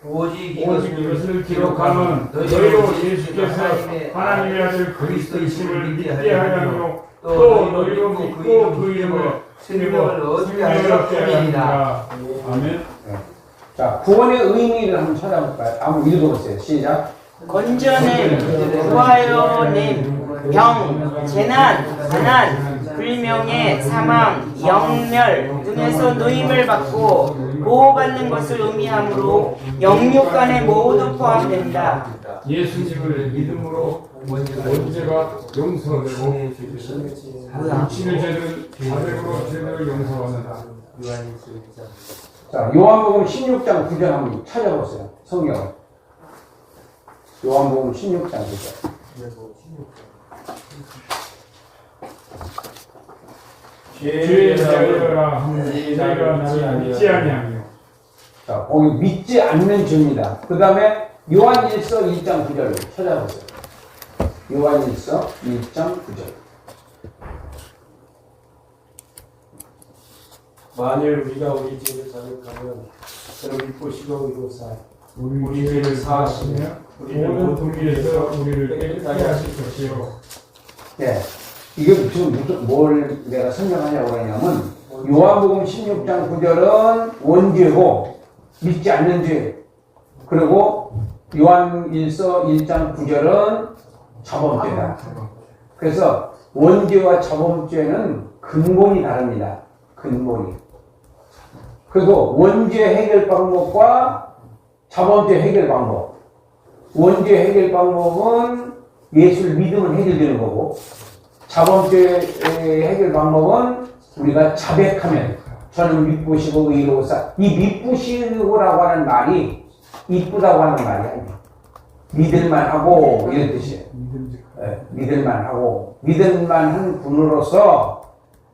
오직 이것을 기록하면 너희로 예수께서 하나님의 아들 그리스도이심을 믿게 하려 하며 또 너희로 믿고 그 이름을 생명을 얻게 하리라. 아멘. 자, 구원의 의미를 한번 찾아볼까요? 한번 읽어보세요. 시작. 건전을 구하여냄, 병, 재난, 가난, 불명예, 사망, 영멸 등에서 노임을 받고 보호받는 것을 의미하므로 영육간에 모두 포함된다. 예수님을 믿음으로 원죄가 용서되고 육신의 죄는 자백으로 죄를 용서받는다. 자, 요한복음 16장 9절 한번 찾아보세요. 성경. 요한복음 16장 9절. 죄에 대하여라 하니 내가 나를 믿지 아니하며. 자, 거기 믿지 않는 죄입니다. 그 다음에 요한일서 1장 9절 찾아보세요. 요한일서 1장 9절. 만일 우리가 우리 죄를 자백하면 그럼 믿으시고 이루사 우리 죄를 사하시며 모든 불의에서 우리를 깨끗하게 하실 것이요. 네. 이게 지금 무슨, 뭘 내가 설명하냐고 그러냐면, 요한복음 16장 9절은 원죄고, 믿지 않는 죄. 그리고 요한일서 1장 9절은 자범죄다. 그래서 원죄와 자범죄는 근본이 다릅니다. 근본이. 그리고 원죄 해결 방법과 자범죄 해결 방법. 원죄 해결 방법은 예수를 믿으면 해결되는 거고, 자범죄 해결 방법은 우리가 자백하면 저는 믿으시고 의로우사. 이 믿으시고라고 하는 말이 이쁘다고 하는 말이 아니에요. 믿을만 하고 이런 뜻이에요. 믿을만 하고 믿을만 한 분으로서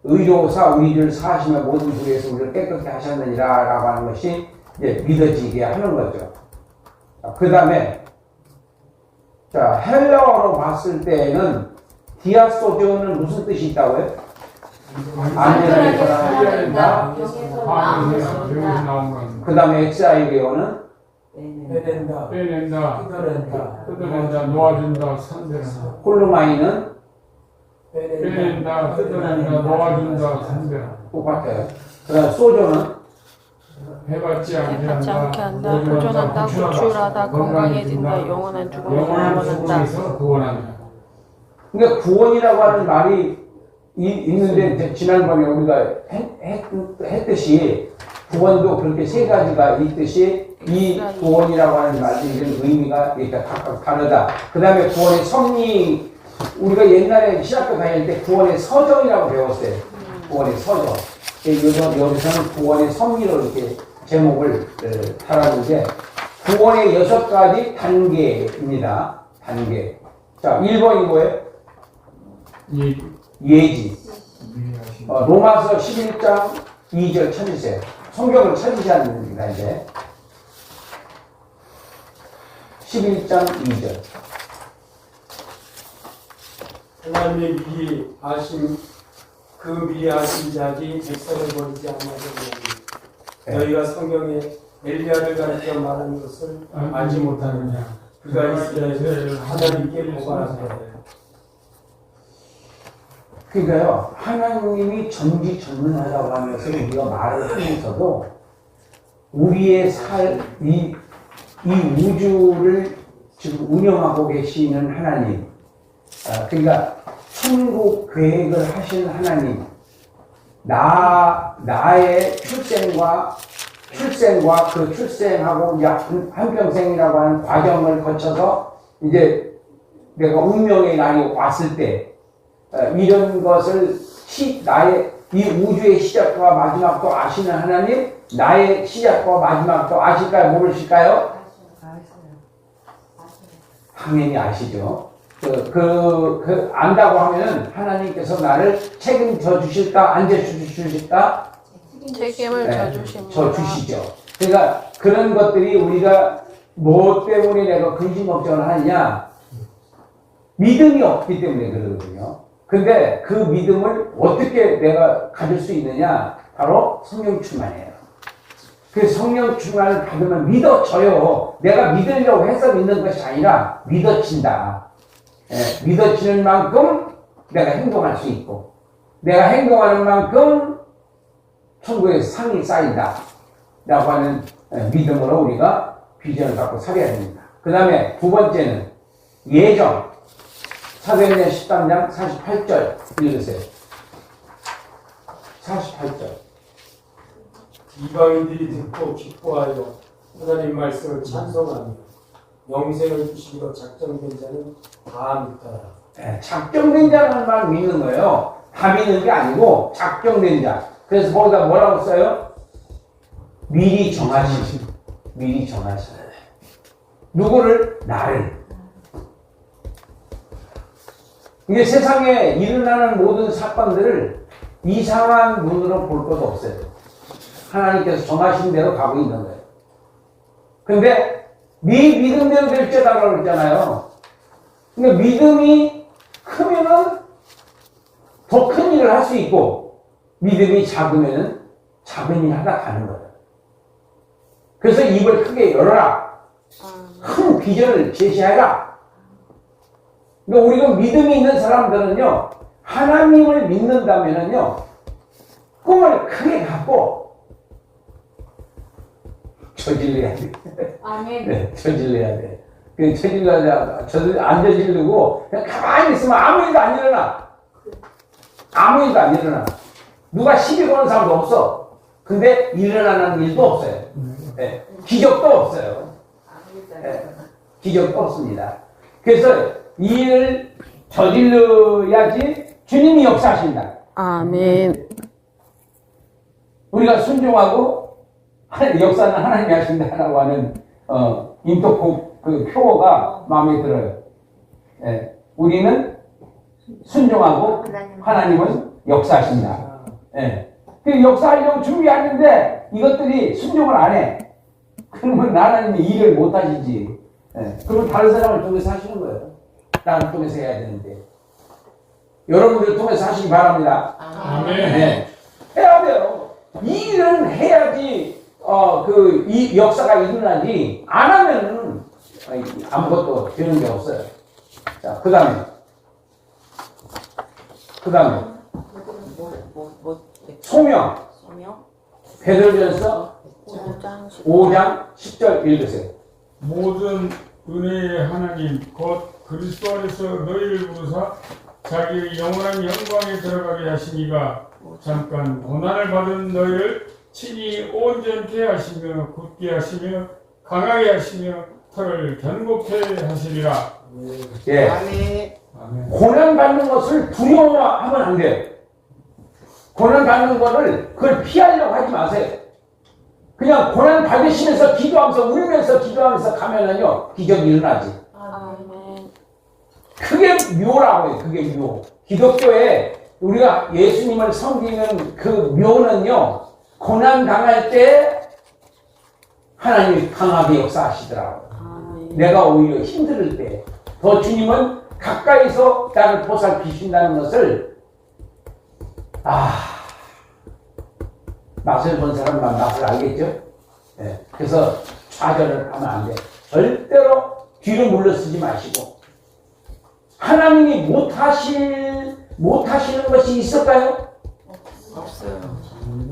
의로우사 우리 죄를 사하시며 모든 불의에서 우리를 깨끗게 하셨느니라 라고 하는 것이 이제 믿어지게 하는 거죠. 그 다음에 자, 헬라어로 봤을 때에는 디아소조는 무슨 뜻이 있다고요? 안전하게 전환한다. 그 다음에 엑사이레오는 빼낸다, 빼낸다, 뜯어낸다, 뜯어낸다, 놓아준다, 산대한다. 홀로마이는 빼낸다, 뜯어낸다, 놓아준다, 산대한다. 똑같아요. 그 다음에 소조는 해받지 않게 받지 않게 한다, 한다, 보존한다, 구출하다, 건강해진다, 영원한 죽음을 구원한다. 구원한다. 그러니까 구원이라고 하는 말이 있는데 지난번에 우리가 했듯이 구원도 그렇게 세 가지가 있듯이 이 구원이라고 하는 말들은 의미가 각각 다르다. 그 다음에 구원의 섭리, 우리가 옛날에 신학교 다닐 때 구원의 서정이라고 배웠어요. 구원의 서정. 여기서는 구원의 섭리로 이렇게 제목을 달았는데 구원의 6가지 단계입니다. 단계. 자, 1번이 뭐예요? 예지. 로마서 11장 2절 찾으세요. 성경을 찾으셔야 됩니다, 이제. 11장 2절. 하나님의 미리 아심 그 미리 아심 자기 백성을 버리지 않냐고 너희가 성경에 엘리야를 가르쳐 말하는 것을 알지 못하느냐 그가 이스라엘을 하나님께 보관하되. 그러니까요, 하나님이 전지전능하다고 하면서 우리가 말을 하면서도 우리의 이 우주를 지금 운영하고 계시는 하나님, 그러니까 천국 계획을 하신 하나님, 나의 출생과 그 출생하고 한평생이라고 하는 과정을 거쳐서 이제 내가 운명의 날이 왔을 때 이런 것을 나의 이 우주의 시작과 마지막도 아시는 하나님, 나의 시작과 마지막도 아실까요? 모르실까요? 당연히 아시죠. 안다고 하면은 하나님께서 나를 책임져 주실까? 안 주실까? 책임을 져주십니다. 져 주시죠. 그러니까 그런 것들이 우리가 뭐 때문에 내가 근심 걱정을 하느냐? 믿음이 없기 때문에 그러거든요. 근데 그 믿음을 어떻게 내가 가질 수 있느냐? 바로 성령 충만이에요. 그 성령 충만을 받으면 믿어져요. 내가 믿으려고 해서 믿는 것이 아니라 믿어진다. 예, 믿어지는 만큼 내가 행동할 수 있고 내가 행동하는 만큼 천국의 상이 쌓인다 라고 하는 믿음으로 우리가 비전을 갖고 살아야 됩니다. 그 다음에 두 번째는 예정. 사도행전 13장 48절 읽으세요. 48절. 이방인들이 듣고 기뻐하여 하나님 말씀을 찬송하며 영생을 주시기로 작정된 자는 다 믿더라. 네, 작정된 자만 믿는 거예요. 다 믿는 게 아니고 작정된 자. 그래서 거기다 뭐라고 써요? 미리 정하신. 미리 정하신. 누구를? 나를. 이게 세상에 일어나는 모든 사건들을 이상한 눈으로 볼 것도 없어요. 하나님께서 정하신 대로 가고 있는 거예요. 근데 네 믿음대로 될지다라고 그랬잖아요. 근데 믿음이 크면은 더 큰 일을 할 수 있고 믿음이 작으면은 작은 일 하다 가는 거예요. 그래서 입을 크게 열어라. 큰 비전을 제시해라. 그러니까 우리가 믿음이 있는 사람들은요, 하나님을 믿는다면은요, 꿈을 크게 갖고 저질러야 돼. 아멘. 네, 저질러야 돼. 그 저질러야, 안 저지르고 그냥 가만히 있으면 아무 일도 안 일어나. 아무 일도 안 일어나. 누가 시비 거는 사람도 없어. 근데 일어나는 일도 없어요. 네, 기적도 없어요. 네, 기적도 없습니다. 그래서 이 일을 저질러야지 주님이 역사하신다. 아멘. 우리가 순종하고 역사는 하나님이 하신다라고 하는 인터콕 그 표어가 마음에 들어요. 예, 우리는 순종하고 하나님은 역사하신다. 예, 그 역사하려고 준비하는데 이것들이 순종을 안 해. 그러면 하나님이 일을 못 하시지. 예, 그러면 다른 사람을 통해서 하시는 거예요. 나를 통해서 해야 되는데. 여러분들 통해서 하시기 바랍니다. 아멘. 네. 해야 돼요. 이 일은 해야지, 이 역사가 일어나지, 안 하면은 아무것도 되는 게 없어요. 자, 그 다음에. 소명. 베드로전서 5장 10절 읽으세요. 모든 은혜의 하나님 곧 그리스도 안에서 너희를 부르사 자기의 영원한 영광에 들어가게 하시니가 잠깐 고난을 받은 너희를 친히 온전케 하시며 굳게 하시며 강하게 하시며 털을 견고케 하시리라. 예. 아멘. 고난 받는 것을 두려워하면 안 돼요. 고난 받는 거를 그걸 피하려고 하지 마세요. 그냥 고난 받으시면서 기도하면서 울면서 기도하면서 가면은요 기적이 일어나지. 아멘. 그게 묘라고 해요. 그게 묘. 기독교에 우리가 예수님을 섬기는 그 묘는요 고난 당할 때 하나님이 강하게 역사하시더라고요. 아멘. 내가 오히려 힘들 때 더 주님은 가까이서 나를 보살피신다는 것을 맛을 본 사람만 맛을 알겠죠? 네. 그래서 좌절을 하면 안 돼. 절대로 뒤로 물러서지 마시고 하나님이 못하시는 것이 있을까요? 없어요.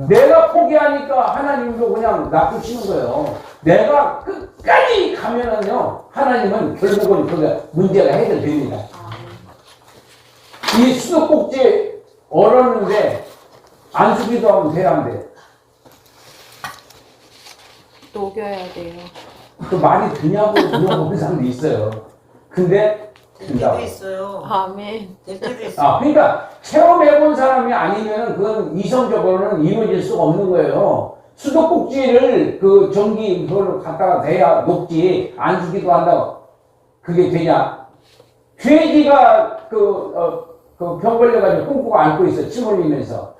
내가 포기하니까 하나님도 그냥 놔두시는 거예요. 내가 끝까지 가면은요, 하나님은 결국은 그게 문제가 해결됩니다. 이 수도꼭지 얼었는데 안수기도 하면 돼야 안 돼. 녹여야 돼요. 그 말이 되냐고 물어보는 사람도 있어요. 근데 된다고. 있어요. 아멘. 대표도 있어요. 그러니까 체험해본 사람이 아니면 그건 이성적으로는 이루어질 수가 없는 거예요. 수도꼭지를 그 전기 그걸로 갖다가 대야 녹지 안수기도 한다고 그게 되냐? 돼지가 그 병 걸려가지고 꽁꽁 앓고 있어 침 흘리면서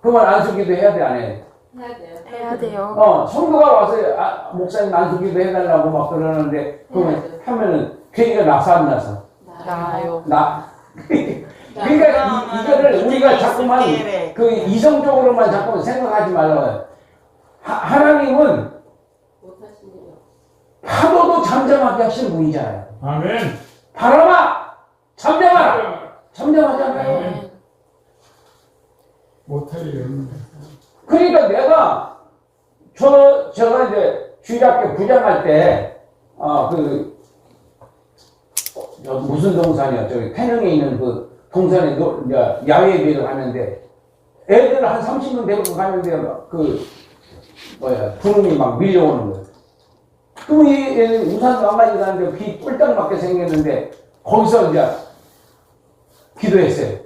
그러면 안수기도 해야 돼 안 해? 해야 돼요. 성도가 와서 목사님 안수기도 해달라고 막 그러는데 그러면 하면은 돼지가 나서 안 나서? 나요. 그러니까 이거를 우리가 자꾸만 그 이성적으로만 자꾸 생각하지 말라고 해요. 하나님은 잠잠하게 하시는 분이잖아요. 아멘. 바람아, 잠잠하라. 잠잠하잖아요. 아멘. 못할 일이 없네. 그러니까 내가 제가 이제 주일학교 부장할 때 무슨 동산이야? 저기 태릉에 있는 그 동산에 야외 예배를 하는데 애들 한 30명 데리고 가는데 구름이 막 밀려오는 거예요. 그럼 얘는 우산도 안 가지고 가는데 비 뿔딱 맞게 생겼는데 거기서 이제 기도했어요.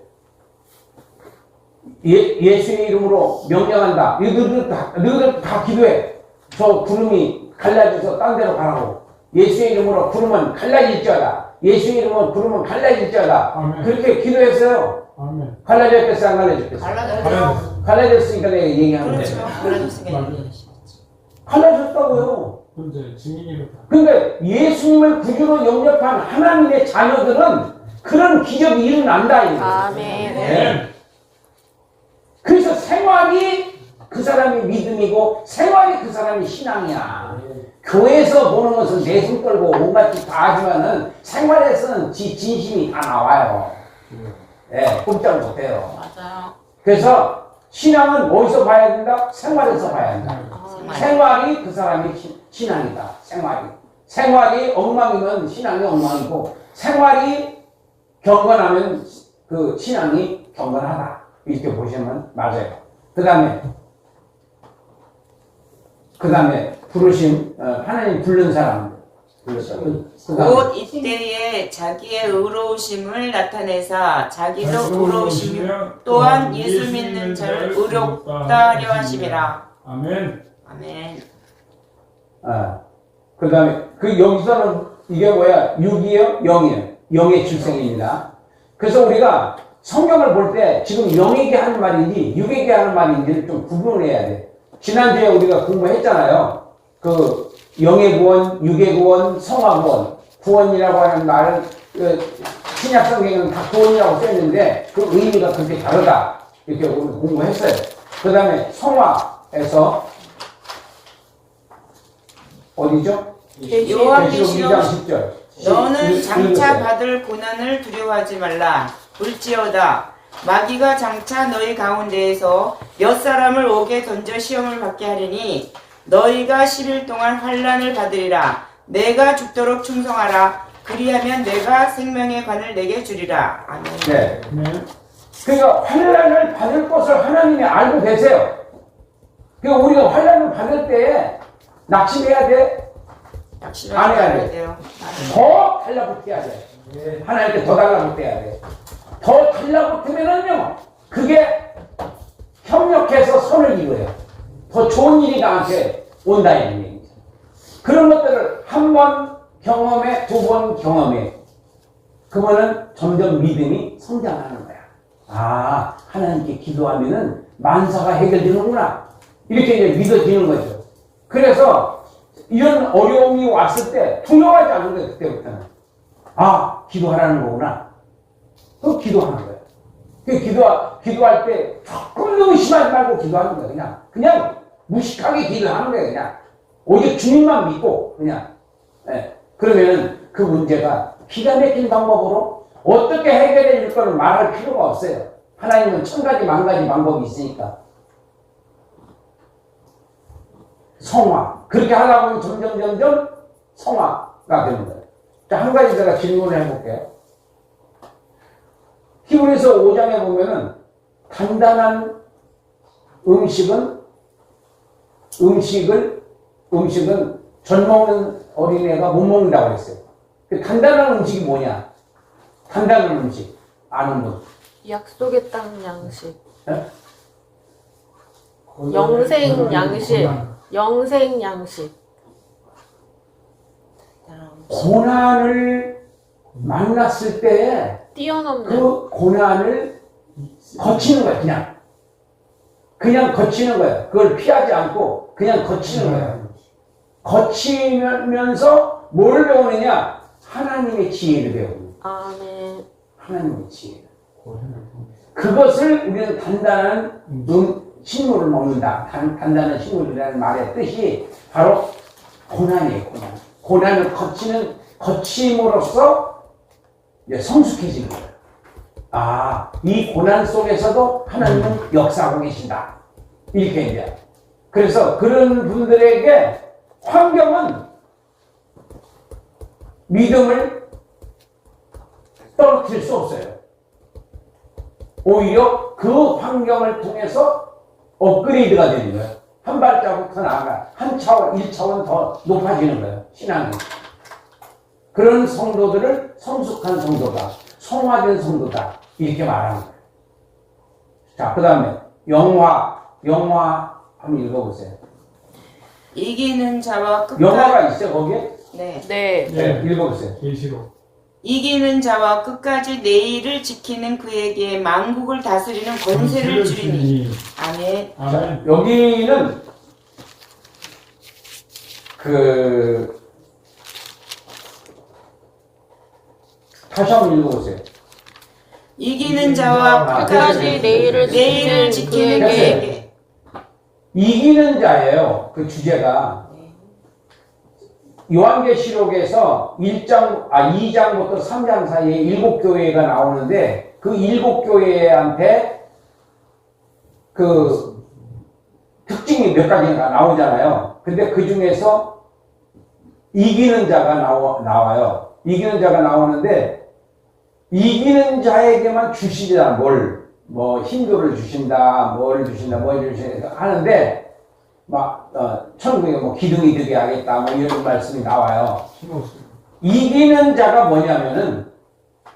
예수의 이름으로 명령한다. 너희들 다 기도해. 저 구름이 갈라져서 딴 데로 가라고. 예수의 이름으로 구름은 갈라질지어다. 예수의 이름으로 구름은 갈라질지어다. 아멘. 그렇게 기도했어요. 아멘. 갈라졌겠어, 안 갈라졌겠어? 갈라졌죠. 갈라졌으니까 내가 얘기하는 그렇죠. 거예요. 갈라졌으니까. 갈라졌다고요. 근데 증인이로 근데 예수님을 구주로 영접한 하나님의 자녀들은 그런 기적이 일어난다. 이거예요. 아멘. 네. 그래서 생활이 그 사람이 믿음이고 생활이 그 사람이 신앙이야. 교회에서 보는 것은 내숭 떨고 온갖 짓 다 하지만은 생활에서는 진심이 다 나와요. 예, 꼼짝 못해요. 맞아요. 그래서 신앙은 어디서 봐야 된다? 생활에서 봐야 된다. 생활이 그 사람의 신앙이다. 생활이 엉망이면 신앙이 엉망이고 생활이 경건하면 그 신앙이 경건하다. 이렇게 보시면 맞아요. 그 다음에 부르심, 하나님 부른 사람. 곧 이때에 자기의 의로우심을 나타내사 자기도 의로우심이 또한 예수 믿는 자를 의롭다 하려 하심이라. 아멘. 아멘. 그 다음에, 여기서는 이게 뭐야? 6이에요? 0이에요. 0의 출생입니다. 그래서 우리가 성경을 볼 때 지금 0에게 하는 말인지 6에게 하는 말인지를 좀 구분을 해야 돼. 지난주에 우리가 공부했잖아요. 0의 구원, 6의 구원, 성화 구원. 구원이라고 하는 말은 신약 성경에는 다 구원이라고 써있는데 그 의미가 그렇게 다르다. 이렇게 우리 공부했어요. 그 다음에 성화에서 어디죠? 요한계시록 2장 10절. 너는 장차 받을 고난을 두려워하지 말라. 볼지어다 마귀가 장차 너희 가운데에서 몇 사람을 옥에 던져 시험을 받게 하리니 너희가 10일 동안 환난을 받으리라. 내가 죽도록 충성하라. 그리하면 내가 생명의 관을 내게 주리라. 아멘. 네. 네. 그러니까 환난을 받을 것을 하나님이 알고 계세요. 그러니까 우리가 환난을 받을 때 낙심해야 돼. 안 해야 돼. 더 달라붙어야 돼. 하나님께 더 달라붙어야 돼. 더 달라붙으면은요, 그게 협력해서 선을 이루어요. 더 좋은 일이 나한테 온다 이런 얘기죠. 그런 것들을 한 번 경험해, 두 번 경험해. 그거는 점점 믿음이 성장하는 거야. 아, 하나님께 기도하면은 만사가 해결되는구나. 이렇게 이제 믿어지는 거죠. 그래서 이런 어려움이 왔을 때 두려워하지 않는 거예요, 그때부터는. 아, 기도하라는 거구나. 또 기도하는 거예요. 기도할 때 조금 의심하지 말고 기도하는 거예요. 그냥 무식하게 기도하는 거예요. 그냥 오직 주님만 믿고 그냥. 네. 그러면 그 문제가 기가 막힌 방법으로 어떻게 해결될 거를 말할 필요가 없어요. 하나님은 1000가지 만가지 방법이 있으니까. 성화. 그렇게 하다 보면 점점 성화가 되는 거예요. 자, 한 가지 제가 질문을 해볼게요. 히브리서 5장에 보면은 단단한 음식은 전 먹는 어린애가 못 먹는다고 그랬어요. 단단한 음식이 뭐냐? 단단한 음식 아는 분? 약속의 땅 양식. 네? 영생 양식. 영생 양식. 고난을 만났을 때 뛰어넘는. 그 고난을 거치는 거야. 그냥 거치는 거야. 그걸 피하지 않고 그냥 거치는 거야. 거치면서 뭘 배우느냐? 하나님의 지혜를 배우는 거야. 아멘. 하나님의 지혜. 그것을 우리는 단단한 식물을 먹는다. 단단한 식물이라는 말의 뜻이 바로 고난이에요. 고난. 고난을 거침으로써 이제 성숙해지는 거예요. 아, 이 고난 속에서도 하나님은 역사하고 계신다. 이렇게 이제. 그래서 그런 분들에게 환경은 믿음을 떨어뜨릴 수 없어요. 오히려 그 환경을 통해서 업그레이드가 되는 거예요. 한 발자국 더 나아가, 한 차원, 1차원 더 높아지는 거예요. 신앙이. 그런 성도들을 성숙한 성도다, 성화된 성도다, 이렇게 말하는 거예요. 자, 그 다음에 영화 한번 읽어보세요. 이기는 자와 영화가 있어요, 거기에? 네. 네. 네, 읽어보세요. 계시록. 이기는 자와 끝까지 내일을 지키는 그에게 만국을 다스리는 권세를 주리니. 아멘. 아멘. 여기는 다시 한번 읽어보세요. 이기는 자와 끝까지 내일을 지키는 그에게. 이기는 자예요. 그 주제가. 요한계시록에서 2장부터 3장 사이에 7교회가 나오는데 그 7교회한테 그 특징이 몇 가지가 나오잖아요. 근데 그 중에서 이기는 자가 나와요. 이기는 자가 나오는데 이기는 자에게만 주시자 뭐 힘도를 주신다, 뭘 주신다 하는데 막 천국에 뭐 기둥이 되게 하겠다 뭐 이런 말씀이 나와요. 이기는 자가 뭐냐면은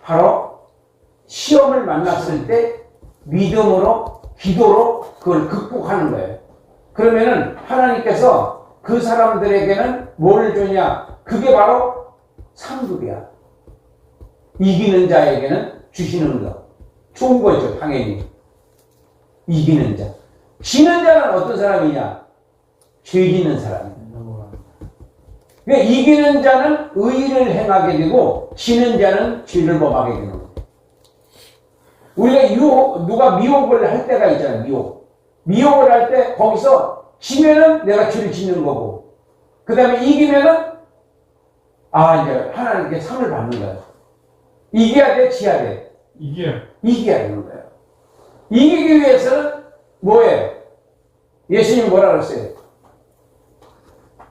바로 시험을 만났을 때 믿음으로 기도로 그걸 극복하는 거예요. 그러면은 하나님께서 그 사람들에게는 뭘 주냐? 그게 바로 상급이야. 이기는 자에게는 주시는 거 좋은 거죠, 당연히. 이기는 자. 지는 자는 어떤 사람이냐? 죄 짓는 사람이에요. 그러니까 이기는 자는 의를 행하게 되고 지는 자는 죄를 범하게 되는 거예요. 우리가 누가 미혹을 할 때가 있잖아요. 미혹을 할 때 거기서 지면은 내가 죄를 짓는 거고 그 다음에 이기면은 이제 하나님께 상을 받는 거예요. 이겨야 돼, 지야 돼? 이겨야 되는 거예요. 이기기 위해서는 뭐예요? 예수님이 뭐라 그랬어요?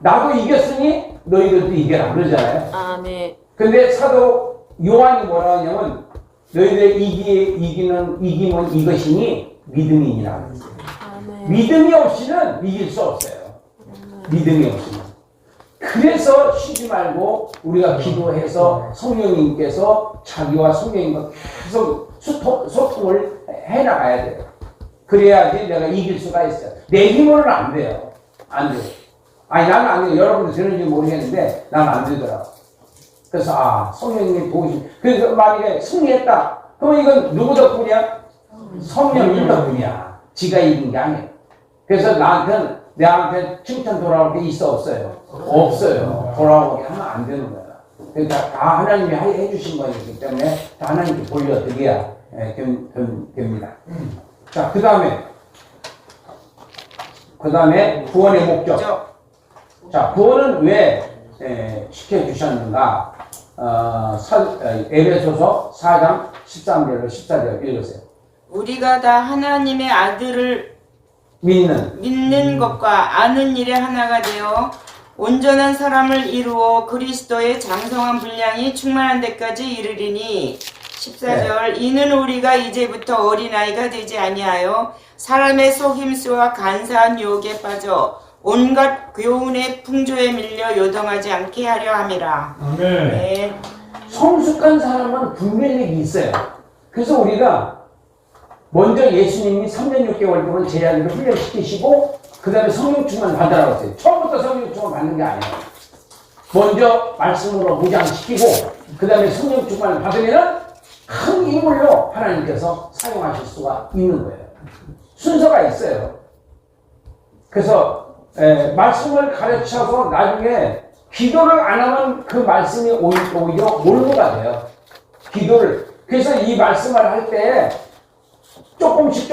나도 이겼으니 너희들도 이겨라 그러잖아요. 아멘. 근데 사도 요한이 뭐라 하냐면 너희들 이기면 이것이니 믿음이니라 그랬어요. 아멘. 믿음이 없이는 이길 수 없어요. 믿음이 없이는. 그래서 쉬지 말고 우리가 기도해서 성령님께서 자기와 성령님과 계속 소통을 해나가야 돼요. 그래야지 내가 이길 수가 있어요. 내 힘으로는 안 돼요. 안 돼요. 나는 안 돼요. 여러분들 되는지 모르겠는데 나는 안 되더라고. 그래서 성령님이 도우시. 그래서 만약에 승리했다. 그럼 이건 누구 덕분이야? 성령님 덕분이야. 지가 이긴 게 아니에요. 그래서 내한테 칭찬 돌아올 게 있어 없어요? 없어요. 돌아오게 하면 안 되는 거야. 그러니까 다 하나님이 해주신 거이기 때문에 다 하나님께 돌려드려야 됩니다. 자, 그 다음에 구원의 목적. 자, 구원은 왜 시켜주셨는가? 에베소서 4장 13절로 14절 읽으세요. 우리가 다 하나님의 아들을 믿는 것과 아는 일에 하나가 되어 온전한 사람을 이루어 그리스도의 장성한 분량이 충만한 데까지 이르리니 14절 이는 우리가 이제부터 어린아이가 되지 아니하여 사람의 속임수와 간사한 유혹에 빠져 온갖 교훈의 풍조에 밀려 요동하지 않게 하려 함이라. 아멘. 네. 성숙한 사람은 분별력이 있어요. 그래서 우리가 먼저 예수님이 3년 6개월 동안 제자들을 훈련시키시고 그 다음에 성령 충만 받으라고 했어요. 처음부터 성령 충만 받는 게 아니에요. 먼저 말씀으로 무장시키고 그 다음에 성령 충만을 받으면 큰 힘으로 하나님께서 사용하실 수가 있는 거예요. 순서가 있어요. 그래서 말씀을 가르쳐서 나중에 기도를 안 하면 그 말씀이 오히려 몰두가 돼요. 기도를. 그래서 이 말씀을 할 때 조금씩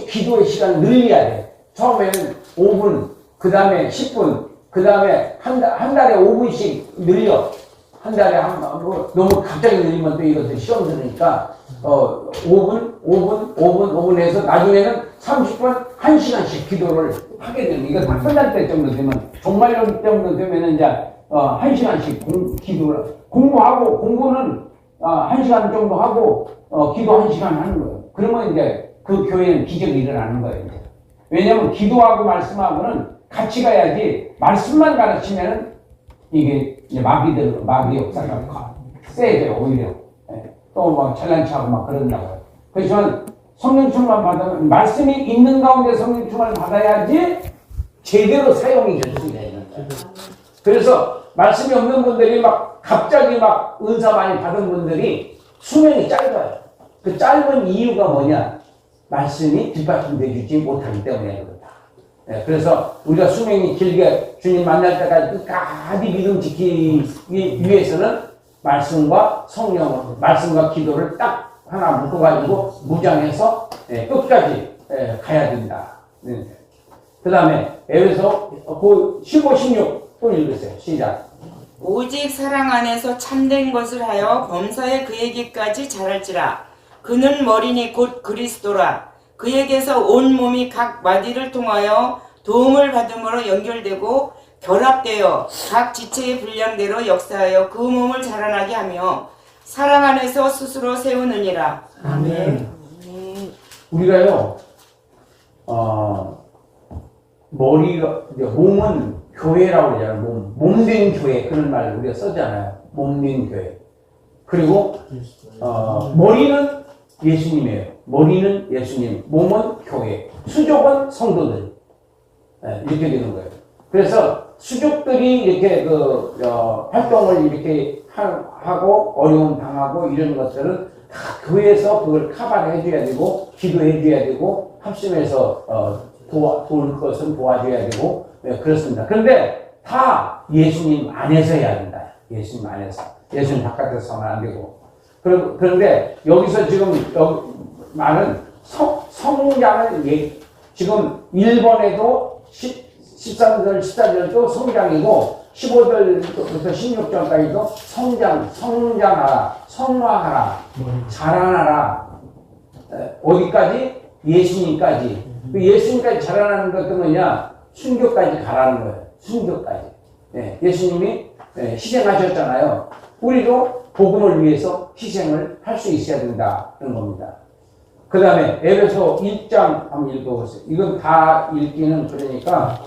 기도의 시간을 늘려야 돼. 처음에는 5분, 그 다음에 10분, 그 다음에 한 달에 5분씩 늘려. 한 달에 너무 갑자기 늘리면 또 이것도 시험 들으니까, 5분 해서 나중에는 30분, 1시간씩 기도를 하게 되면, 이거 다 끝날 때 정도 되면, 종말론 정도 되면 이제, 1시간씩 기도를, 공부는, 1시간 정도 하고, 기도 1시간 하는 거예요. 그러면 이제 그 교회는 기적이 일어나는 거예요, 이제. 왜냐면 기도하고 말씀하고는 같이 가야지, 말씀만 가르치면은 이게 이제 마귀 역사가 세져요, 오히려. 또 막 잘난 척하고 막 그런다고요. 그래서 저는 성령 충만 받으면, 말씀이 있는 가운데 성령 충만을 받아야지 제대로 사용이 될 수 있는 거예요. 그래서 말씀이 없는 분들이 막 갑자기 막 은사 많이 받은 분들이 수명이 짧아요. 그 짧은 이유가 뭐냐? 말씀이 뒷받침돼 주지 못하기 때문에 그렇다. 그래서 우리가 수명이 길게 주님 만날 때까지 끝까지 믿음 지키기 위해서는 말씀과 성령, 말씀과 기도를 딱 하나 묶어가지고 무장해서 끝까지 가야 된다. 그 다음에 에베소 15, 16 또 읽으세요. 시작. 오직 사랑 안에서 참된 것을 하여 범사에 그에게까지 자랄지라. 그는 머리니 곧 그리스도라. 그에게서 온 몸이 각 마디를 통하여 도움을 받음으로 연결되고 결합되어 각 지체의 분량대로 역사하여 그 몸을 자라나게 하며 사랑 안에서 스스로 세우느니라. 아멘. 우리가요, 몸은 교회라고 그러잖아요. 몸된 교회, 그런 말 우리가 쓰잖아요. 몸된 교회. 그리고, 머리는 예수님이에요. 머리는 예수님, 몸은 교회, 수족은 성도들. 이렇게 되는 거예요. 그래서 수족들이 이렇게 활동을 이렇게 하고 어려움 당하고 이런 것들은 다 교회에서 그걸 카바를 해줘야 되고, 기도해줘야 되고, 합심해서 도울 것은 도와줘야 되고, 그렇습니다. 그런데 다 예수님 안에서 해야 된다. 예수님 안에서. 예수님 바깥에서 하면 안 되고. 그런데 여기서 지금 말은 성장을 지금 1번에도 13절, 14절도 성장이고 15절부터 16절까지도 성장하라, 성화하라, 자라나라. 어디까지? 예수님까지. 그 예수님까지 자라나는 것도 뭐냐? 순교까지 가라는 거예요. 순교까지. 예수님이 희생하셨잖아요. 우리도 복음을 위해서 희생을 할 수 있어야 된다는 겁니다. 그 다음에 에베소 1장 한번 읽어보세요. 이건 다 읽기는 그러니까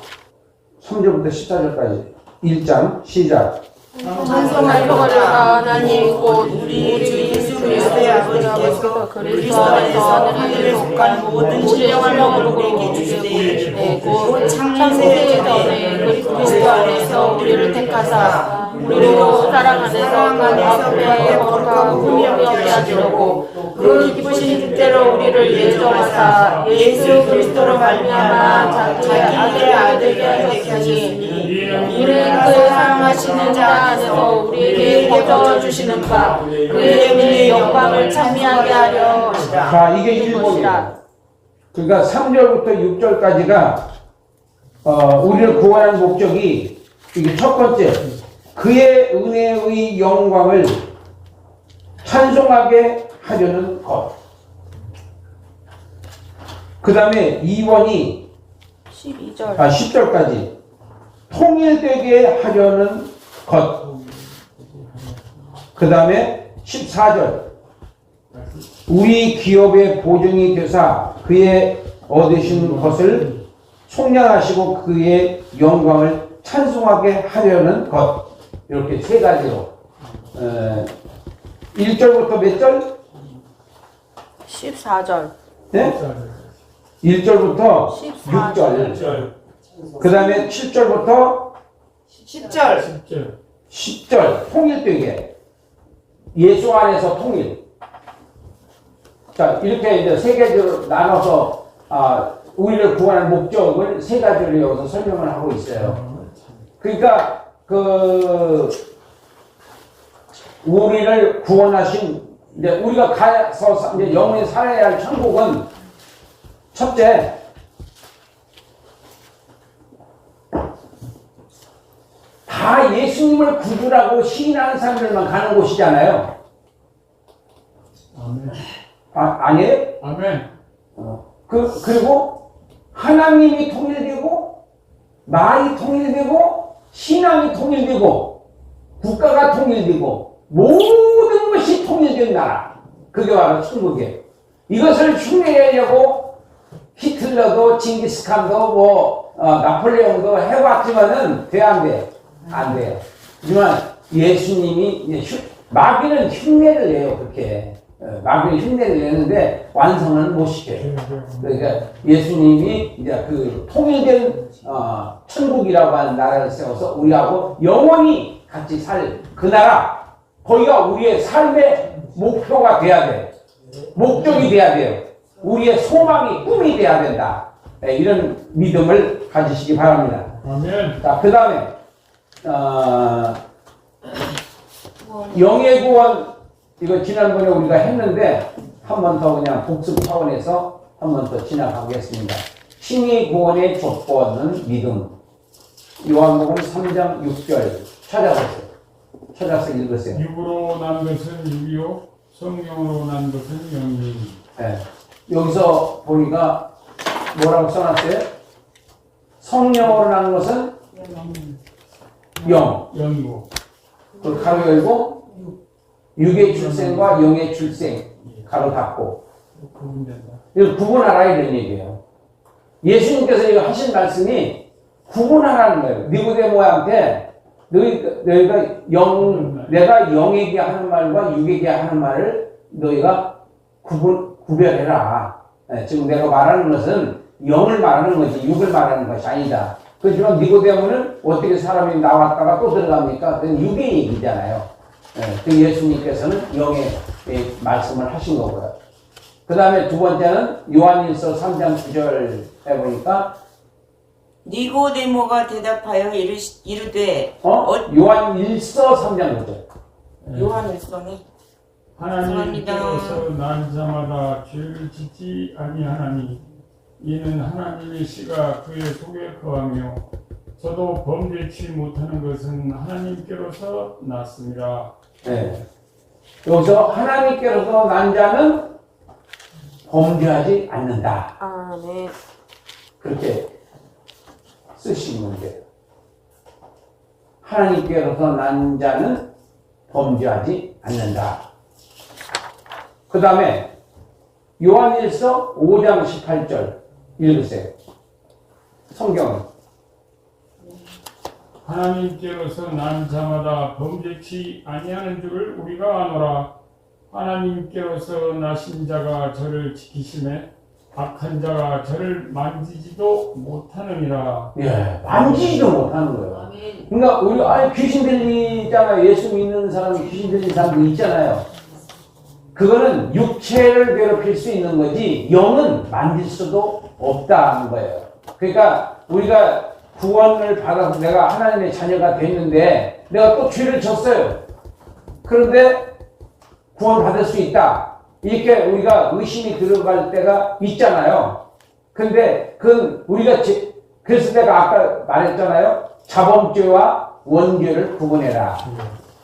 3절부터 14절까지 1장 시작. 찬송하리로다. 하나님 곧 우리 주 예수 그리스도의 아버지께서 그리스도 안에서 하늘에 속한 모든 신령한 영으로 우리에게 주시되 곧 창세기 전에 그리스도 안에서 우리를 택하사 우리로 사랑 안에서 앞에 거룩하고 흠이 없게 하시려고 그 기쁘신 뜻대로 우리를 예정하사 예수 그리스도로 말미암아 자기의 아들이 되게 하시니 이는 그의 사랑하시는 자 안에서 우리에게 거저 주시는 바 그의 은혜의 영광을 찬미하게 하려 하시라. 자, 이게 1번이다. 그러니까 3절부터 6절까지가 우리를 구원한 목적이 이게 첫 번째, 그의 은혜의 영광을 찬송하게 하려는 것. 그 다음에 2번이 10절까지 통일되게 하려는 것. 그 다음에 14절 우리 기업의 보증이 되사 그의 얻으신 것을 속량하시고 그의 영광을 찬송하게 하려는 것. 이렇게 세 가지로 1절부터 몇 절? 14절. 네? 1절부터 14절. 6절. 그 다음에 7절부터 10절. 10절. 통일되게. 예수 안에서 통일. 자, 이렇게 이제 세 가지로 나눠서, 우리를 구원할 목적을 세 가지로 여기서 설명을 하고 있어요. 그러니까, 우리를 구원하신, 이제 우리가 가서 이제 영원히 살아야 할 천국은 첫째, 다 예수님을 구주라고 시인하는 사람들만 가는 곳이잖아요. 아멘. 아니에요? 아멘. 그리고 하나님이 통일되고 말이 통일되고 신앙이 통일되고 국가가 통일되고 모든 것이 통일된 나라. 그게 바로 천국이에요. 이것을 흉내내려고 히틀러도 징기스칸도 나폴레옹도 해봤지만은 돼 안 돼요? 안 돼요. 하지만 예수님이 마귀는 흉내를 내요. 그렇게 마귀는 흉내를 내는데 완성은 못 시켜요. 그러니까 예수님이 이제 그 통일된 천국이라고 하는 나라를 세워서 우리하고 영원히 같이 살 그 나라, 거기가 우리의 삶의 목표가 돼야 돼요. 목적이 돼야 돼요. 우리의 소망이 꿈이 돼야 된다. 네, 이런 믿음을 가지시기 바랍니다. 아멘. 자, 그 다음에 영의 구원, 이거 지난번에 우리가 했는데 한 번 더 그냥 복습 차원에서 한 번 더 지나가겠습니다. 신의 구원의 조건은 믿음. 요한복음 3장 6절 찾아보세요. 찾아서 읽으세요. 육으로 난 것은 육이요 성령으로 난 것은 영이니. 네. 여기서 보니까 뭐라고 써놨어요? 성령으로 난 것은 영. 영구. 그 가로 열고 육의 출생과 영의 출생 가로 닫고 구분된다. 이거 구분하라 이런 얘기예요. 예수님께서 이거 하신 말씀이 구분하라는 거예요. 니고데모한테 너희가 내가 영에게 하는 말과 육에게 하는 말을 너희가 구별해라. 네, 지금 내가 말하는 것은 영을 말하는 것이 육을 말하는 것이 아니다. 그렇지만 니고데모는 어떻게 사람이 나왔다가 또 들어갑니까? 그건 육의 얘기잖아요. 네, 그 예수님께서는 영의 말씀을 하신 거고요. 그 다음에 두 번째는 요한일서 3장 9절 해보니까 니고데모가 대답하여 이르되 요한일서 3장 9절. 요한일서네. 하나님께로서 난 자마다 죄를 짓지 아니하나니 이는 하나님의 씨가 그의 속에 거하며 저도 범죄치 못하는 것은 하나님께로서 났습니다. 네. 여기서 하나님께로서 난 자는 범죄하지 않는다. 아멘. 그렇게 쓰시면 돼요. 하나님께로서 난 자는 범죄하지 않는다. 그 다음에 요한일서 5장 18절 읽으세요. 성경은 하나님께로서 난 자마다 범죄치 아니하는 줄을 우리가 아노라. 하나님께로서 나신 자가 저를 지키심에 악한 자가 저를 만지지도 못하느니라. 예, 만지지도 못하는 거예요. 그러니까 우리 귀신 들리잖아요. 예수 믿는 사람이 귀신 들린 사람도 있잖아요. 그거는 육체를 괴롭힐 수 있는 거지 영은 만질 수도 없다는 거예요. 그러니까 우리가 구원을 받아서 내가 하나님의 자녀가 됐는데 내가 또 죄를 졌어요. 그런데 구원 받을 수 있다. 이렇게 우리가 의심이 들어갈 때가 있잖아요. 근데 그건 우리가 그래서 내가 아까 말했잖아요. 자범죄와 원죄를 구분해라.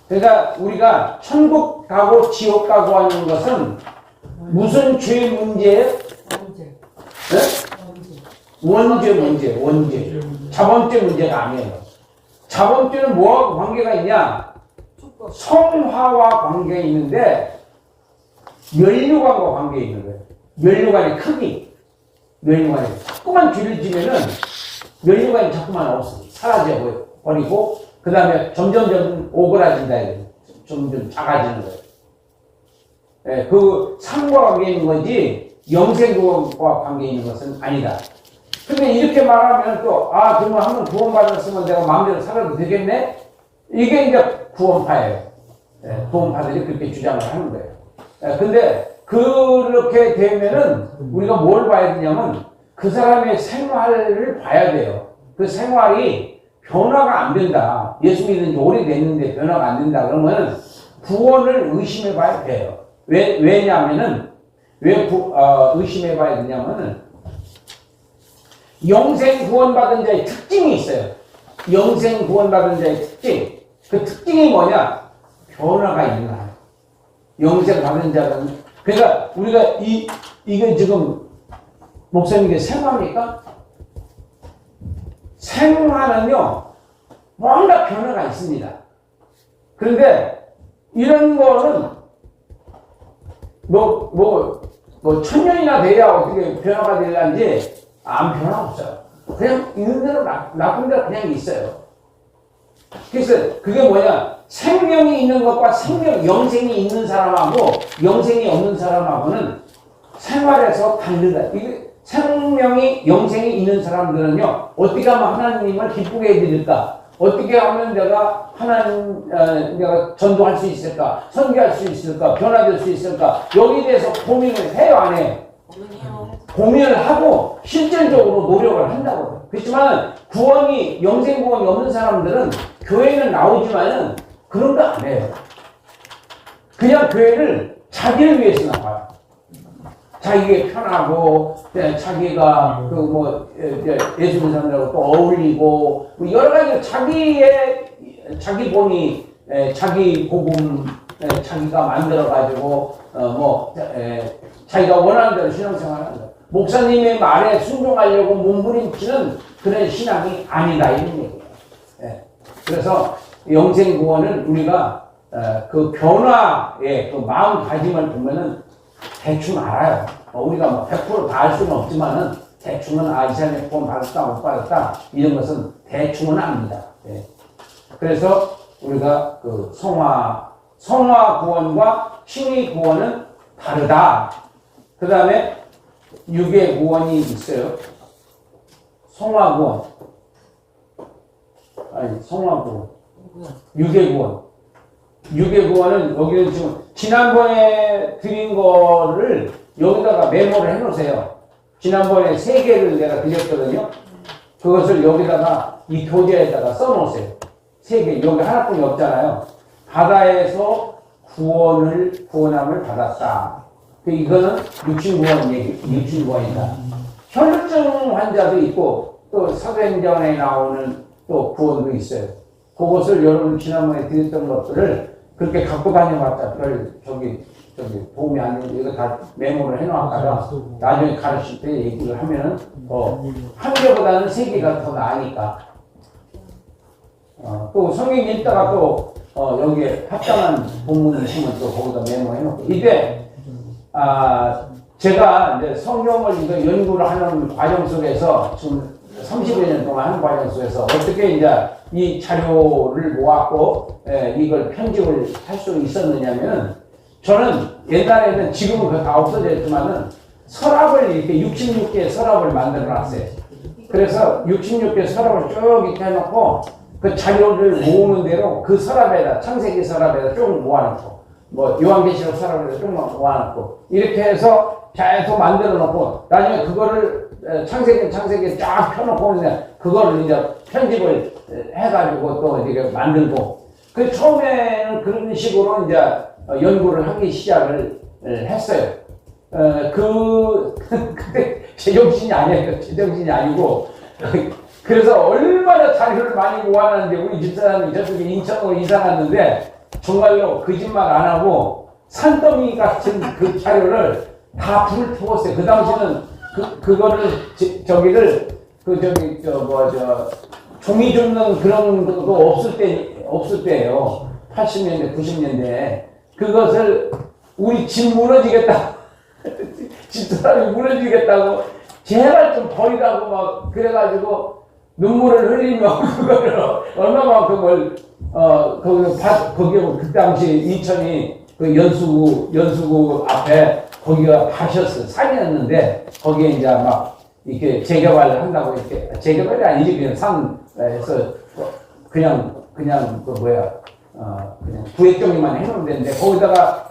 그러니까 우리가 천국 가고 지옥 가고 하는 것은 무슨 죄 문제예요? 네? 원죄 문제. 자범죄 문제가 아니에요. 자범죄는 뭐하고 관계가 있냐? 성화와 관계가 있는데 면류관과 관계가 있는 거예요. 면류관의 크기. 면류관이 자꾸만 죄를 지면은 면류관이 자꾸만 사라져 버리고 그 다음에 점점 오그라진다. 점점 작아지는 거예요. 네, 그 삶과 관계 있는 거지 영생과 관계 있는 것은 아니다. 근데 이렇게 말하면 또 정말 한번 구원받았으면 내가 마음대로 살아도 되겠네? 이게 이제 구원파예요. 네, 구원파들이 그렇게 주장을 하는 거예요. 네, 근데 그렇게 되면은 우리가 뭘 봐야 되냐면 그 사람의 생활을 봐야 돼요. 그 생활이 변화가 안 된다. 예수 믿은 지 오래됐는데 변화가 안 된다. 그러면 구원을 의심해 봐야 돼요. 왜냐면은 왜 의심해 봐야 되냐면은 영생 구원받은 자의 특징이 있어요. 영생 구원받은 자의 특징. 그 특징이 뭐냐? 변화가 있는 거야. 영생 받은 자는. 그러니까 우리가 이게 지금 목사님께 생화입니까? 생화는요, 뭔가 변화가 있습니다. 그런데 이런 거는 천년이나 돼야 어떻게 변화가 되려는지 아무 변화 없어요. 그냥 있는 대로 나쁜 대로 그냥 있어요. 그래서 그게 뭐냐? 생명이 있는 것과 영생이 있는 사람하고 영생이 없는 사람하고는 생활에서 다르다. 이게 생명이, 영생이 있는 사람들은요, 어떻게 하면 하나님을 기쁘게 해드릴까? 어떻게 하면 내가 내가 전도할 수 있을까? 선교할 수 있을까? 변화될 수 있을까? 여기에 대해서 고민을 해요, 안 해요? 고민을 하고 실질적으로 노력을 한다고. 그렇지만 영생 구원이 없는 사람들은 교회는 나오지만은 그런 거 안 해요. 그냥 교회를 자기를 위해서 나와요. 자기가 편하고, 자기가 예수 믿는 사람들하고 또 어울리고, 여러 가지 자기 본이, 자기 복음, 자기가 만들어가지고, 자기가 원하는 대로 신앙생활을 한다. 목사님의 말에 순종하려고 몸부림치는 그런 신앙이 아니다, 이런 얘기예요. 그래서 영생 구원은 우리가 그 변화의 그 마음가짐을 보면은 대충 알아요. 우리가 100% 다 알 수는 없지만은 대충은 이 사람이 구원 받았다 못 받았다 이런 것은 대충은 압니다. 그래서 우리가 그 성화 구원과 칭의 구원은 다르다. 그 다음에 육의 구원이 있어요. 성화 구원. 육의 구원. 육의 구원은 여기는 지금 지난번에 드린 거를 여기다가 메모를 해놓으세요. 지난번에 3개를 내가 드렸거든요. 그것을 여기다가 이 교재에다가 써놓으세요. 3개. 여기 하나뿐이 없잖아요. 바다에서 구원함을 받았다. 이거는 육신구원이다. 혈루증 환자도 있고 또 사도행전에 나오는 또 구원도 있어요. 그것을 여러분 지난번에 드렸던 것들을 그렇게 갖고 다녀봤자 별 도움이 안 되는데 이거 다 메모를 해놓았다가 나중에 가르칠 때 얘기를 하면은 한 개보다는 3개가 더 나으니까. 또 성경 읽다가 또 여기에 합당한 본문을 있으면 또 거기다 메모해놓고. 이게 제가 이제 성경을 이거 연구를 하는 과정 속에서 지금 30여 년 동안 하는 과정 속에서 어떻게 이제 이 자료를 모았고 이걸 편집을 할 수 있었느냐면, 저는 옛날에는 지금은 그거 다 없어졌지만은 서랍을 이렇게 66개의 서랍을 만들어 놨어요. 그래서 66개의 서랍을 쭉 이렇게 해놓고 그 자료를 모으는 대로 그 서랍에다, 창세기 서랍에다 쭉 모아놓고, 요한계시록 서랍에다 쭉 모아놓고, 이렇게 해서 계속 만들어 놓고, 나중에 그거를 창세기 쫙 펴놓고, 그거를 이제 편집을 해가지고 또 이렇게 만들고, 처음에는 그런 식으로 이제 연구를 하기 시작을 했어요. 그때 제정신이 아니에요. 제정신이 아니고. 그래서 얼마나 자료를 많이 모아놨는데, 우리 집사람이 저쪽에 인천으로 이사 갔는데, 정말로 거짓말 안 하고, 산더미 같은 그 자료를 다 불을 태웠어요. 그 당시는 그거를, 종이 줍는 그런 것도 없을 때예요. 80년대, 90년대. 그것을 우리 집 무너지겠다. 집사람이 무너지겠다고 제발 좀 버리라고 막 그래가지고 눈물을 흘리며 그거를 얼마만큼을 거기 그 당시 인천이 그 연수구 앞에 거기가 밭이었어요. 산이었는데 거기에 이제 막 이렇게 재개발을 한다고 이렇게 재개발이 아니지 그냥 산에서 그냥 그냥 구획정리만 해놓으면 되는데 거기다가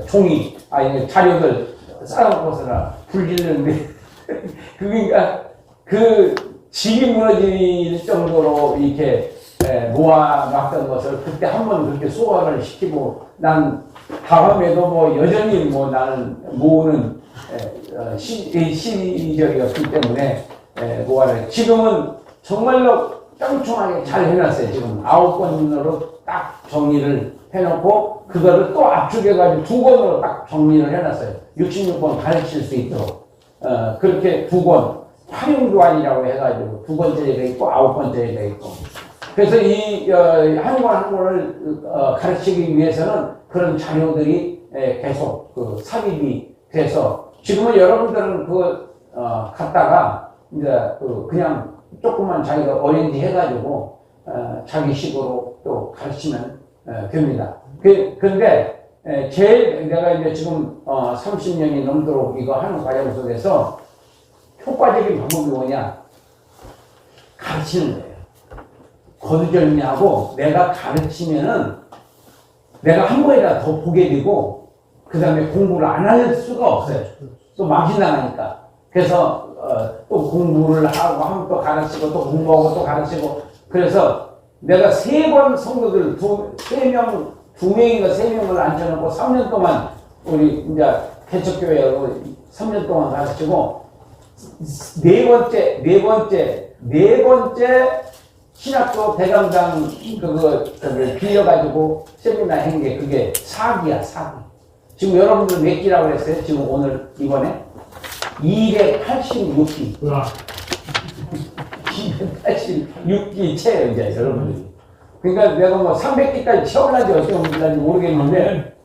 종이 자료들 쌓아놓고서나 불질르는데 그러니까 그 집이 무너질 정도로 이렇게 모아놨던 것을 그때 한번 그렇게 소화를 시키고 난 다음에도 여전히 나는 모으는 시절이었기 때문에 모아를 지금은 정말로 짱충하게 잘 해놨어요. 지금 9권으로 딱 정리를 해놓고 그거를 또 압축해가지고 2권으로 딱 정리를 해놨어요. 66권 가르칠 수 있도록 그렇게 2권 활용교환이라고 해가지고 2권짜리가 있고 9권짜리가 있고 그래서 이 한 권 한 권을 가르치기 위해서는 그런 자료들이 계속 삽입이 돼서 지금은 여러분들은 그거 갖다가 이제 그냥 조금만 자기가 어린지 해가지고 자기 식으로 또 가르치면 됩니다. 근데 제일 내가 이제 지금 30년이 넘도록 이거 하는 과정 속에서 효과적인 방법이 뭐냐? 가르치는 거예요. 거두절미하고 내가 가르치면은 내가 한 번이라도 더 보게 되고 그 다음에 공부를 안 할 수가 없어요. 또 망신 나가니까. 그래서 또 공부를 하고 하면 또 가르치고 또 공부하고 또 가르치고 그래서 내가 3번 성도들 2명인가 3명을 앉혀놓고 3년 동안 우리 이제 개척교회하고 3년 동안 가르치고 네 번째 신학교 대강당 그거 빌려가지고 세미나 한 게 그게 4기야 4기. 지금 여러분들 몇 기라고 그랬어요? 지금 오늘 이번에 286기. 286기 채요 이제 여러분들이. 그러니까 내가 뭐 300기까지 채울란지 어떻게 올란지 모르겠는데,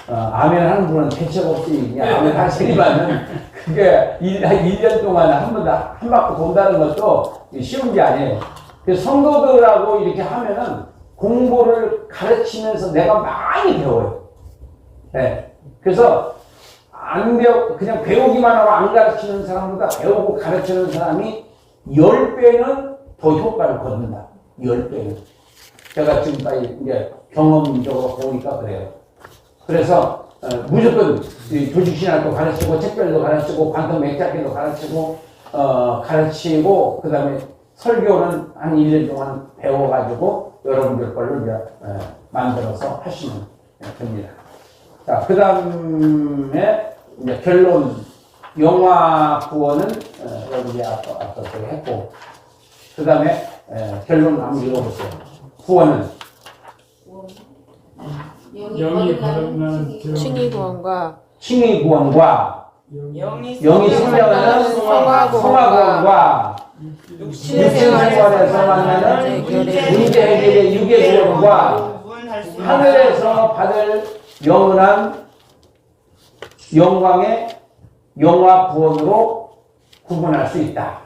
아멘 하는 분은 대책 없이 그냥 아멘 하시지만은 그게 1년 동안 한 바퀴 돈다는 것도 쉬운 게 아니에요. 그래서 성도들하고 이렇게 하면은 공부를 가르치면서 내가 많이 배워요. 네. 그래서 그냥 배우기만 하고 안 가르치는 사람보다 배우고 가르치는 사람이 10배는 더 효과를 거둔다. 10배는. 제가 지금까지 이제 경험적으로 보니까 그래요. 그래서, 무조건 조직신학도 가르치고, 책별도 가르치고, 관통 맥잡기도 가르치고, 가르치고, 그 다음에 설교는 한 1년 동안 배워가지고, 여러분들 걸로 이제, 만들어서 하시면 됩니다. 자, 그 다음에, 이제 결론, 영화 구원은, 여러분이 앞서 했고, 그 다음에, 결론 한번 읽어보세요. 구원은? 영이 거듭나는 칭의구원과 영이 생명하는 성화구원과 육신 생활에서 만나는 문제 해결의 육의 구원과 하늘에서 받을 영원한 영광의 영화 구원으로 구분할 수 있다.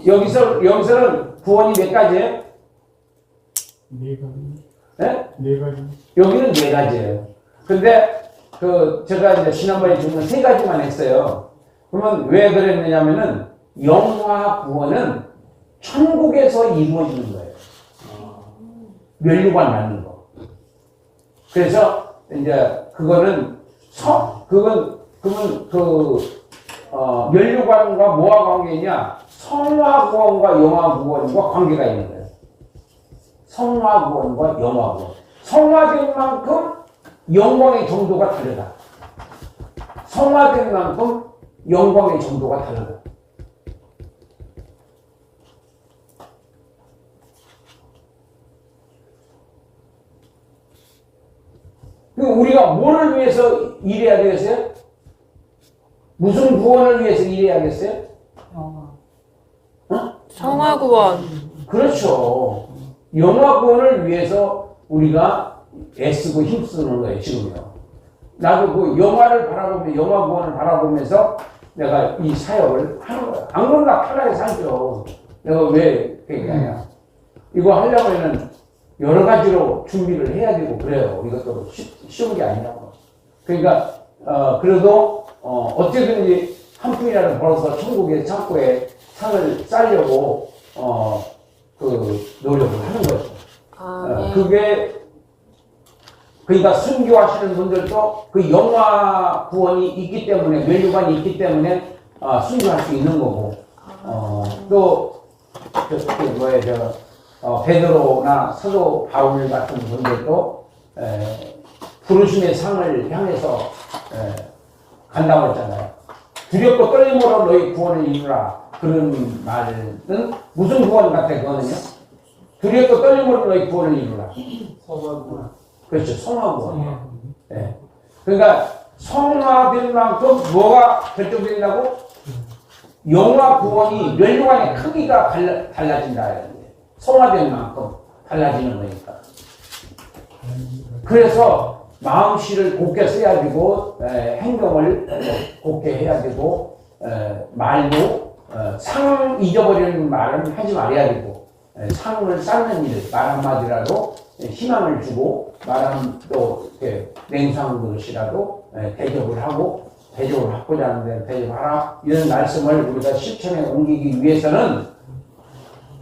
여기서는 구원이 몇 가지예요? 네 가지. 네? 네 가지. 여기는 4가지예요. 근데 제가 이제 지난번에 주문 3가지만 했어요. 그러면 왜 그랬느냐면은 영화 구원은 천국에서 이루어지는 거예요. 멸류관 맞는 거. 그래서 이제 그거는 멸류관과 뭐와 관계냐? 성화 구원과 영화 구원과 관계가 있는 거예요. 성화 구원과 영화 구원. 성화된 만큼 영광의 정도가 다르다. 성화된 만큼 영광의 정도가 다르다. 우리가 뭐를 위해서 일해야 되겠어요? 무슨 구원을 위해서 일해야겠어요? 성화구원. 그렇죠. 영화 구원을 위해서 우리가 애쓰고 힘쓰는 거예요, 지금요. 나도 그 영화 구원을 바라보면서 내가 이 사역을 하는 거야. 안 그러면 나 편하게 살죠. 내가 왜 그렇게 하냐. 이거 하려면은 여러 가지로 준비를 해야 되고 그래요. 이것도 쉬운 게 아니라고. 그러니까, 그래도, 어떻게든지 한 푼이라도 벌어서 천국의 창고에 상을 쌓으려고, 노력을 하는 거죠. 그게, 그러니까 순교하시는 분들도 그 영화 구원이 있기 때문에, 멸류관이 있기 때문에, 순교할 수 있는 거고, 또, 베드로나 사도 바울 같은 분들도, 부르심의 상을 향해서, 간다고 했잖아요. 두렵고 떨림으로 너희 구원을 이루라. 그런 말은 무슨 구원 같아 그거는요? 두렵고 떨림으로 너희 구원을 이루라. 성화구원. 그렇죠. 성화구원. 네. 그러니까 성화된 만큼 뭐가 결정된다고? 영화 구원이 멸류관의 크기가 달라진다. 성화된 만큼 달라지는 거니까. 그래서 마음씨를 곱게 써야 되고 행동을 곱게 해야 되고 말도 상 잊어버리는 말은 하지 말아야 되고 상을 쌓는 일, 말 한마디라도 희망을 주고 말 한마디도 냉수한 그릇이라도 대접을 하고 대접을 받고자 하는데 대접하라 이런 말씀을 우리가 실천에 옮기기 위해서는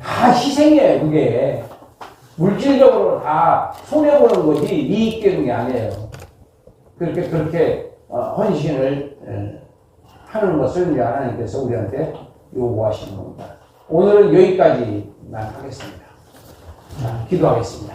다 희생이에요. 그게 물질적으로 다 손해보는 거지 이익 되는 게 아니에요. 그렇게 헌신을 하는 것을 하나님께서 우리한테 요구하시는 겁니다. 오늘은 여기까지만 하겠습니다. 자, 기도하겠습니다.